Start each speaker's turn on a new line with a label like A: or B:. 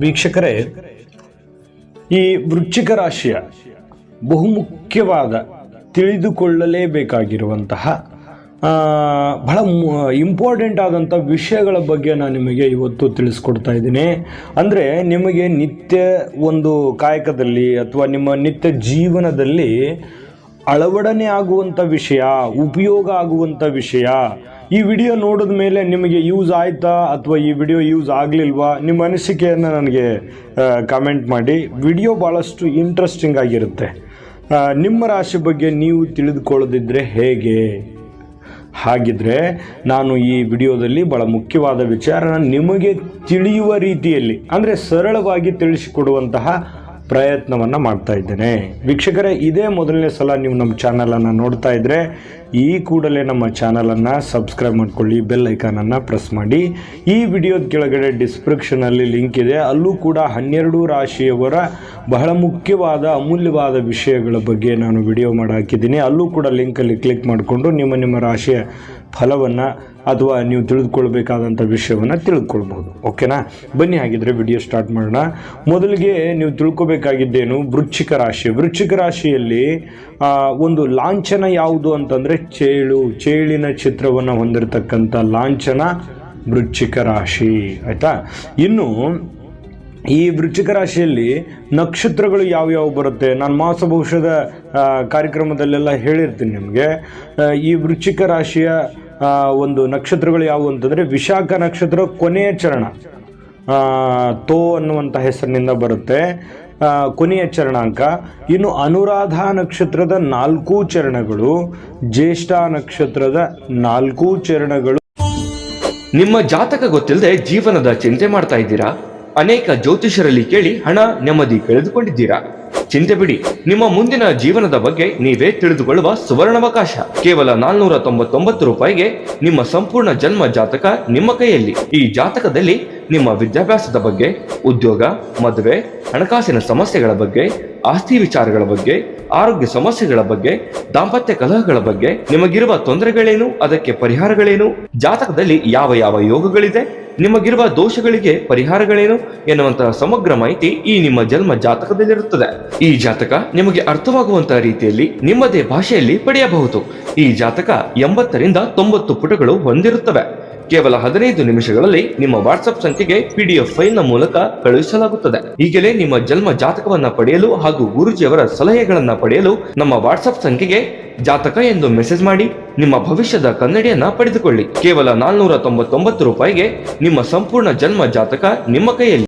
A: ವೀಕ್ಷಕರೇ, ಈ ವೃಶ್ಚಿಕ ರಾಶಿಯ ಬಹುಮುಖ್ಯವಾದ ತಿಳಿದುಕೊಳ್ಳಲೇಬೇಕಾಗಿರುವಂತಹ ಬಹಳ ಇಂಪಾರ್ಟೆಂಟ್ ಆದಂಥ ವಿಷಯಗಳ ಬಗ್ಗೆ ನಾನು ನಿಮಗೆ ಇವತ್ತು ತಿಳಿಸ್ಕೊಡ್ತಾ ಇದ್ದೀನಿ. ಅಂದರೆ ನಿಮಗೆ ನಿತ್ಯ ಒಂದು ಕಾಯಕದಲ್ಲಿ ಅಥವಾ ನಿಮ್ಮ ನಿತ್ಯ ಜೀವನದಲ್ಲಿ ಅಳವಡನೆ ಆಗುವಂಥ ವಿಷಯ, ಉಪಯೋಗ ಆಗುವಂಥ ವಿಷಯ. ಈ ವಿಡಿಯೋ ನೋಡಿದ ಮೇಲೆ ನಿಮಗೆ ಯೂಸ್ ಆಯಿತಾ ಅಥವಾ ಈ ವಿಡಿಯೋ ಯೂಸ್ ಆಗಲಿಲ್ವಾ, ನಿಮ್ಮ ಅನಿಸಿಕೆಯನ್ನು ನನಗೆ ಕಮೆಂಟ್ ಮಾಡಿ. ವಿಡಿಯೋ ಭಾಳಷ್ಟು ಇಂಟ್ರೆಸ್ಟಿಂಗ್ ಆಗಿರುತ್ತೆ. ನಿಮ್ಮ ರಾಶಿ ಬಗ್ಗೆ ನೀವು ತಿಳಿದುಕೊಳ್ಳದಿದ್ದರೆ ಹೇಗೆ? ಹಾಗಿದ್ರೆ ನಾನು ಈ ವಿಡಿಯೋದಲ್ಲಿ ಭಾಳ ಮುಖ್ಯವಾದ ವಿಚಾರನ ನಿಮಗೆ ತಿಳಿಯುವ ರೀತಿಯಲ್ಲಿ, ಅಂದರೆ ಸರಳವಾಗಿ ತಿಳಿಸಿಕೊಡುವಂತಹ ಪ್ರಯತ್ನವನ್ನು ಮಾಡ್ತಾ ಇದ್ದೇನೆ. ವೀಕ್ಷಕರೇ, ಇದೇ ಮೊದಲನೇ ಸಲ ನೀವು ನಮ್ಮ ಚಾನಲನ್ನು ನೋಡ್ತಾ ಇದ್ದರೆ ಈ ಕೂಡಲೇ ನಮ್ಮ ಚಾನಲನ್ನು ಸಬ್ಸ್ಕ್ರೈಬ್ ಮಾಡ್ಕೊಳ್ಳಿ, ಬೆಲ್ ಐಕಾನನ್ನು ಪ್ರೆಸ್ ಮಾಡಿ. ಈ ವಿಡಿಯೋದ ಕೆಳಗಡೆ ಡಿಸ್ಕ್ರಿಪ್ಷನಲ್ಲಿ ಲಿಂಕ್ ಇದೆ, ಅಲ್ಲೂ ಕೂಡ 12 ರಾಶಿಯವರ ಬಹಳ ಮುಖ್ಯವಾದ ಅಮೂಲ್ಯವಾದ ವಿಷಯಗಳ ಬಗ್ಗೆ ನಾನು ವಿಡಿಯೋ ಮಾಡಿ ಹಾಕಿದ್ದೀನಿ. ಅಲ್ಲೂ ಕೂಡ ಲಿಂಕಲ್ಲಿ ಕ್ಲಿಕ್ ಮಾಡಿಕೊಂಡು ನಿಮ್ಮ ರಾಶಿಯ ಫಲವನ್ನು ಅಥವಾ ನೀವು ತಿಳಿದುಕೊಳ್ಬೇಕಾದಂಥ ವಿಷಯವನ್ನು ತಿಳ್ಕೊಳ್ಬೋದು. ಓಕೆನಾ? ಬನ್ನಿ ಹಾಗಿದ್ರೆ ವಿಡಿಯೋ ಸ್ಟಾರ್ಟ್ ಮಾಡೋಣ. ಮೊದಲಿಗೆ ನೀವು ತಿಳ್ಕೊಬೇಕಾಗಿದ್ದೇನು, ವೃಶ್ಚಿಕ ರಾಶಿ. ವೃಶ್ಚಿಕ ರಾಶಿಯಲ್ಲಿ ಒಂದು ಲಾಂಛನ ಯಾವುದು ಅಂತಂದರೆ ಚೇಳಿನ ಚಿತ್ರವನ್ನು ಹೊಂದಿರತಕ್ಕಂಥ ಲಾಂಛನ ವೃಶ್ಚಿಕ ರಾಶಿ. ಆಯಿತಾ? ಇನ್ನು ಈ ವೃಶ್ಚಿಕ ರಾಶಿಯಲ್ಲಿ ನಕ್ಷತ್ರಗಳು ಯಾವ್ಯಾವ ಬರುತ್ತೆ, ನಾನು ಮಾಸ ಭವಿಷ್ಯದ ಕಾರ್ಯಕ್ರಮದಲ್ಲೆಲ್ಲ ಹೇಳಿರ್ತೀನಿ ನಿಮಗೆ. ಈ ವೃಶ್ಚಿಕ ರಾಶಿಯ ಒಂದು ನಕ್ಷತ್ರಗಳು ಯಾವುವು ಅಂತಂದರೆ ವಿಶಾಖ ನಕ್ಷತ್ರ ಕೊನೆಯ ಚರಣ, ತೋ ಅನ್ನುವಂಥ ಹೆಸರಿನಿಂದ ಬರುತ್ತೆ, ಕೊನೆಯ ಚರಣಾಂಕ. ಇನ್ನು ಅನುರಾಧ ನಕ್ಷತ್ರದ 4 ಚರಣಗಳು, ಜ್ಯೇಷ್ಠ ನಕ್ಷತ್ರದ 4 ಚರಣಗಳು.
B: ನಿಮ್ಮ ಜಾತಕ ಗೊತ್ತಿಲ್ಲದೆ ಜೀವನದ ಚಿಂತೆ ಮಾಡ್ತಾ ಇದ್ದೀರಾ? ಅನೇಕ ಜ್ಯೋತಿಷರಲ್ಲಿ ಕೇಳಿ ಹಣ ನೆಮ್ಮದಿ ಕಳೆದುಕೊಂಡಿದ್ದೀರಾ? ಚಿಂತೆ ಬಿಡಿ, ನಿಮ್ಮ ಮುಂದಿನ ಜೀವನದ ಬಗ್ಗೆ ನೀವೇ ತಿಳಿದುಕೊಳ್ಳುವ ಸುವರ್ಣಾವಕಾಶ. ಕೇವಲ 499 ರೂಪಾಯಿಗೆ ನಿಮ್ಮ ಸಂಪೂರ್ಣ ಜನ್ಮ ಜಾತಕ ನಿಮ್ಮ ಕೈಯಲ್ಲಿ. ಈ ಜಾತಕದಲ್ಲಿ ನಿಮ್ಮ ವಿದ್ಯಾಭ್ಯಾಸದ ಬಗ್ಗೆ, ಉದ್ಯೋಗ, ಮದುವೆ, ಹಣಕಾಸಿನ ಸಮಸ್ಯೆಗಳ ಬಗ್ಗೆ, ಆಸ್ತಿ ವಿಚಾರಗಳ ಬಗ್ಗೆ, ಆರೋಗ್ಯ ಸಮಸ್ಯೆಗಳ ಬಗ್ಗೆ, ದಾಂಪತ್ಯ ಕಲಹಗಳ ಬಗ್ಗೆ, ನಿಮಗಿರುವ ತೊಂದರೆಗಳೇನು, ಅದಕ್ಕೆ ಪರಿಹಾರಗಳೇನು, ಜಾತಕದಲ್ಲಿ ಯಾವ ಯಾವ ಯೋಗಗಳಿದೆ, ನಿಮಗಿರುವ ದೋಷಗಳಿಗೆ ಪರಿಹಾರಗಳೇನು ಎನ್ನುವಂತಹ ಸಮಗ್ರ ಮಾಹಿತಿ ಈ ನಿಮ್ಮ ಜನ್ಮ ಜಾತಕದಲ್ಲಿರುತ್ತದೆ. ಈ ಜಾತಕ ನಿಮಗೆ ಅರ್ಥವಾಗುವಂತಹ ರೀತಿಯಲ್ಲಿ ನಿಮ್ಮದೇ ಭಾಷೆಯಲ್ಲಿ ಪಡೆಯಬಹುದು. ಈ ಜಾತಕ 80 ರಿಂದ 90 ಪುಟಗಳು ಹೊಂದಿರುತ್ತವೆ. ಕೇವಲ 15 ನಿಮಿಷಗಳಲ್ಲಿ ನಿಮ್ಮ ವಾಟ್ಸ್ಆಪ್ ಸಂಖ್ಯೆಗೆ PDF ಫೈಲ್ನ ಮೂಲಕ ಕಳುಹಿಸಲಾಗುತ್ತದೆ. ಈಗಲೇ ನಿಮ್ಮ ಜನ್ಮ ಜಾತಕವನ್ನ ಪಡೆಯಲು ಹಾಗೂ ಗುರುಜಿಯವರ ಸಲಹೆಗಳನ್ನ ಪಡೆಯಲು ನಮ್ಮ ವಾಟ್ಸ್ಆಪ್ ಸಂಖ್ಯೆಗೆ ಜಾತಕ ಎಂದು ಮೆಸೇಜ್ ಮಾಡಿ ನಿಮ್ಮ ಭವಿಷ್ಯದ ಕನ್ನಡಿಯನ್ನ ಪಡೆದುಕೊಳ್ಳಿ. ಕೇವಲ 499 ರೂಪಾಯಿಗೆ ನಿಮ್ಮ ಸಂಪೂರ್ಣ ಜನ್ಮ ಜಾತಕ ನಿಮ್ಮ ಕೈಯಲ್ಲಿ.